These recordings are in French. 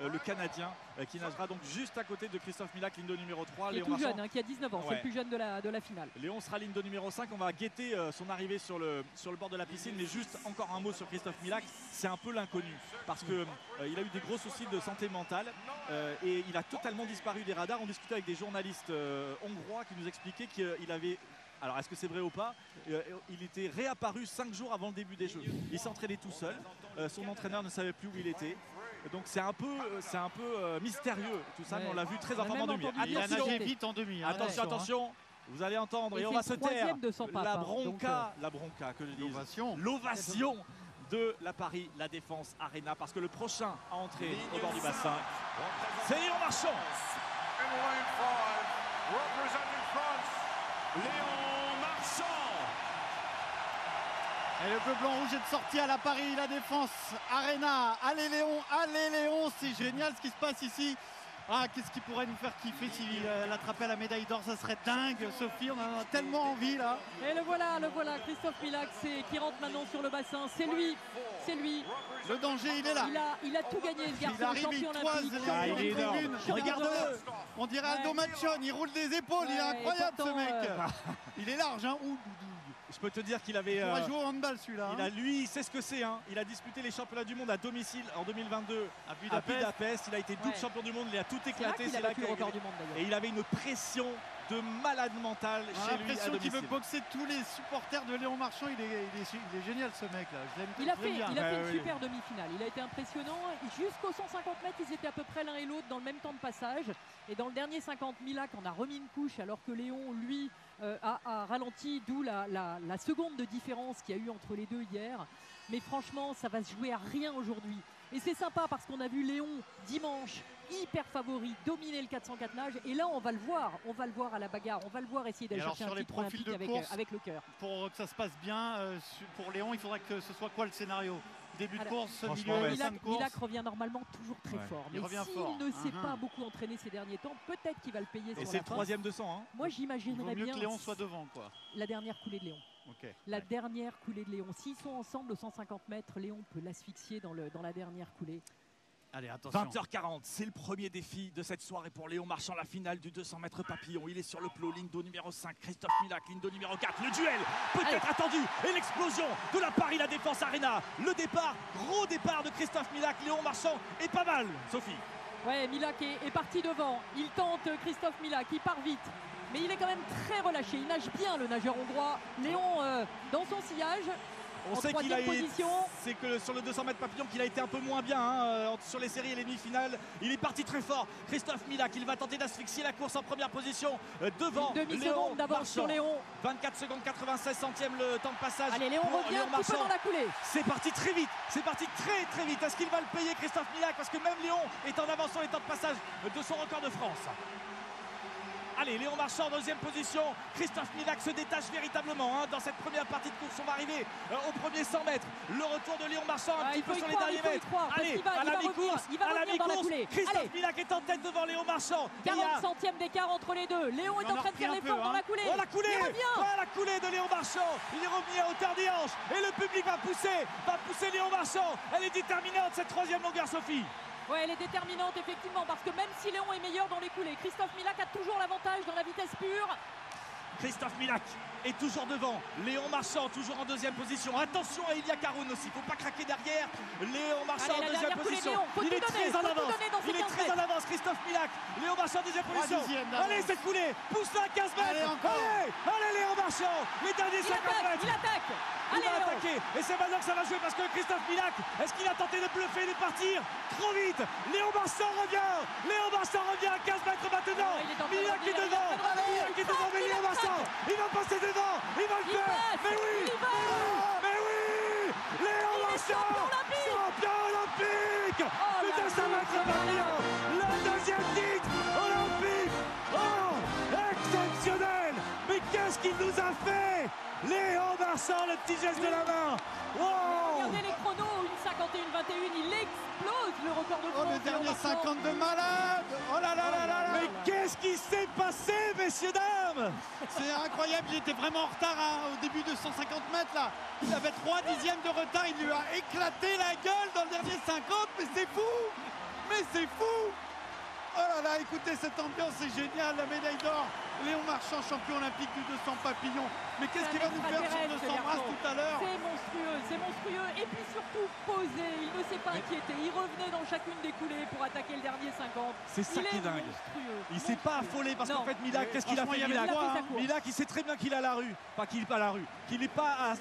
le Canadien, qui nagera donc juste à côté de Christophe Milak, ligne de numéro 3. Qui est tout jeune, qui a 19 ans, c'est le plus jeune de la finale. Léon sera ligne de numéro 5, on va guetter son arrivée sur le bord de la piscine, mais juste encore un mot sur Christophe Milak, c'est un peu l'inconnu, parce qu'il a eu des gros soucis de santé mentale et il a totalement disparu des radars. On discutait avec des journalistes hongrois qui nous expliquaient qu'il avait... Alors est-ce que c'est vrai ou pas, il était réapparu 5 jours avant le début des Jeux. Il s'entraînait tout seul, son entraîneur ne savait plus où il était. Donc c'est un peu mystérieux tout ça, mais on l'a vu très en forme en demi. Il a nagé vite en demi. Attention, vous allez entendre et on va se taire. La bronca que je dis, l'ovation de la Paris La Défense Arena, parce que le prochain à entrer au bord du bassin, c'est Léon Marchand. Léon Marchand. Et le bleu blanc rouge est de sortie à la Paris La Défense Arena. Allez Léon, c'est génial ce qui se passe ici. Ah, qu'est-ce qui pourrait nous faire kiffer s'il attrapait la médaille d'or, ça serait dingue, Sophie, on en a tellement envie là. Et le voilà, Christophe Milak qui rentre maintenant sur le bassin, c'est lui. Le danger, il est là. Il a tout gagné, ce garçon, champion olympique. Il est énorme. Regarde-le, on dirait Aldo Machon, il roule des épaules, il est incroyable ce mec. Il est large, hein. Je peux te dire qu'il avait... Il va jouer au handball celui-là. Lui, il sait ce que c'est. Il a disputé les championnats du monde à domicile en 2022 à Budapest. Il a été double champion du monde, il a tout éclaté. C'est là qu'il a le record du monde d'ailleurs. Et il avait une pression de malade mental chez lui. J'ai l'impression qu'il veut boxer tous les supporters de Léon Marchand. Il est génial ce mec là. Je l'aime il a fait une super demi-finale. Il a été impressionnant. Jusqu'aux 150 mètres, ils étaient à peu près l'un et l'autre dans le même temps de passage. Et dans le dernier 50 Milak, on a remis une couche alors que Léon, lui, a ralenti, d'où la seconde de différence qu'il y a eu entre les deux hier. Mais franchement, ça va se jouer à rien aujourd'hui. Et c'est sympa parce qu'on a vu Léon dimanche hyper favori, dominer le 404 nage. Et là, on va le voir à la bagarre. On va le voir essayer d'aller chercher un titre olympique avec le cœur. Pour que ça se passe bien, pour Léon, il faudrait que ce soit quoi le scénario? Début de course, milieu, fin de course. Milak revient normalement toujours très fort. Mais s'il ne s'est pas beaucoup entraîné ces derniers temps, peut-être qu'il va le payer sur la fin. Et c'est le troisième de 100. Moi, j'imaginerais bien que Léon soit devant, quoi. La dernière coulée de Léon. La dernière coulée de Léon. S'ils sont ensemble aux 150 mètres, Léon peut l'asphyxier dans la dernière coulée. Allez, attention. 20h40, c'est le premier défi de cette soirée pour Léon Marchand, la finale du 200 mètres papillon. Il est sur le plot, ligne d'eau numéro 5, Christophe Milak, ligne d'eau numéro 4. Le duel peut-être attendu et l'explosion de la Paris La Défense Arena. Le départ, gros départ de Christophe Milak. Léon Marchand est pas mal, Sophie. Ouais, Milak est parti devant. Il tente Christophe Milak, il part vite. Mais il est quand même très relâché. Il nage bien, le nageur hongrois. Léon dans son sillage. On sait qu'il a c'est que sur le 200 mètres papillon qu'il a été un peu moins bien sur les séries et les demi-finales. Il est parti très fort. Christophe Milak, il va tenter d'asphyxier la course en première position devant demi-seconde d'avance sur Léon. 24 secondes 96 centièmes le temps de passage. Allez, Léon revient un petit peu dans la coulée. C'est parti très vite. C'est parti très vite. Est-ce qu'il va le payer, Christophe Milak? Parce que même Léon est en avance sur les temps de passage de son record de France. Allez, Léon Marchand en deuxième position. Christophe Milak se détache véritablement dans cette première partie de course. On va arriver au premier 100 mètres. Le retour de Léon Marchand un petit peu sur les derniers mètres. Allez, à la mi-course, Christophe Milak est en tête devant Léon Marchand. 40 centièmes d'écart entre les deux. Léon est en train de faire l'effort dans la coulée. Oh, la coulée! La coulée de Léon Marchand. Il est revenu à hauteur des hanches. Et le public va pousser Léon Marchand. Elle est déterminante cette troisième longueur, Sophie. Ouais, elle est déterminante effectivement parce que même si Léon est meilleur dans les coulées, Christophe Milak a toujours l'avantage dans la vitesse pure. Christophe Milak est toujours devant. Léon Marchand toujours en deuxième position. Attention à Ilia Caroun aussi, il ne faut pas craquer derrière. Léon Marchand en deuxième position. Il est très en avance. Il est très en avance, Christophe Milak. Léon Marchand en deuxième position. Allez, cette coulée, pousse-la à 15 mètres. Allez, Léon Marchand. Les derniers 50 mètres. Il attaque. Il va attaquer. Et c'est maintenant que ça va jouer parce que Christophe Milak, est-ce qu'il a tenté de bluffer et de partir trop vite? Léon Marchand revient. Léon Marchand revient à 15 mètres maintenant. Milak est devant. Milak est devant, mais Léon Marchand, il va passer devant. Il va le faire. Mais oui. Léon Marchand, champion olympique du 200 mètres papillon. Le deuxième titre olympique. Oh, exceptionnel. Mais qu'est-ce qu'il nous a fait? Léon Marchand, le petit geste de la main. Regardez les chronos, une 51-21, il explose le record de France. Oh, le dernier 50 de malade. Oh là là là là. Mais qu'est-ce qui s'est passé, messieurs, dames? C'est incroyable, il était vraiment en retard au début de 150 mètres là. Il avait 3 dixièmes de retard, il lui a éclaté la gueule dans le dernier 50, mais c'est fou. Mais c'est fou! Oh là là, écoutez, cette ambiance, c'est génial. La médaille d'or, Léon Marchand, champion olympique du 200 papillon. Mais qu'est-ce qu'il va nous faire sur 200 brasses tout à l'heure? C'est monstrueux. Et puis surtout posé, il ne s'est pas inquiété. Il revenait dans chacune des coulées pour attaquer le dernier 50. C'est ça qui est dingue. Il s'est pas affolé parce qu'en fait Milak, qu'est-ce qu'il a fait Milak, il sait très bien qu'il a la rue. Pas qu'il n'est pas à la rue, qu'il n'est pas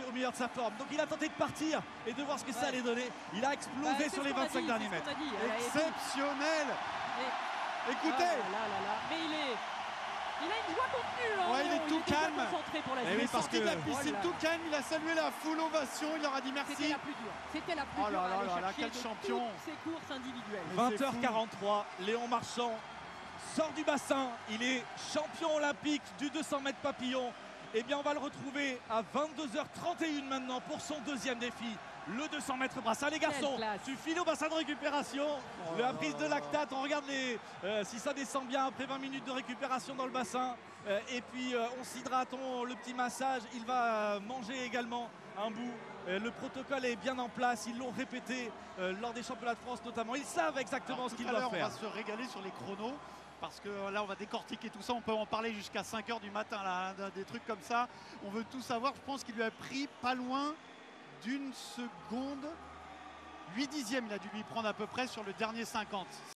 au meilleur de sa forme. Donc il a tenté de partir et de voir ce que ça allait donner. Il a explosé sur les 25 derniers mètres. Exceptionnel. Écoutez. Mais il a une joie contenue. Hein, ouais, il est tout calme. Concentré pour la il est sorti de la piscine tout calme. Il a salué la foule ovation. Il leur a dit merci. C'était la plus dure. C'était la plus dure. Oh là là, quel champion. Ces courses individuelles. 20h43. Léon Marchand sort du bassin. Il est champion olympique du 200 mètres papillon. Eh bien, on va le retrouver à 22h31 maintenant pour son deuxième défi. Le 200 mètres brasse. Les garçons, tu files au bassin de récupération. La prise de lactate, on regarde si ça descend bien après 20 minutes de récupération dans le bassin. Et puis on s'hydrate, le petit massage. Il va manger également un bout. Le protocole est bien en place. Ils l'ont répété lors des championnats de France notamment. Ils savent exactement ce qu'ils doivent faire. On va se régaler sur les chronos. Parce que là, on va décortiquer tout ça. On peut en parler jusqu'à 5 h du matin, là, des trucs comme ça. On veut tout savoir. Je pense qu'il lui a pris pas loin d'une seconde. 8 dixièmes, il a dû lui prendre à peu près sur le dernier 50.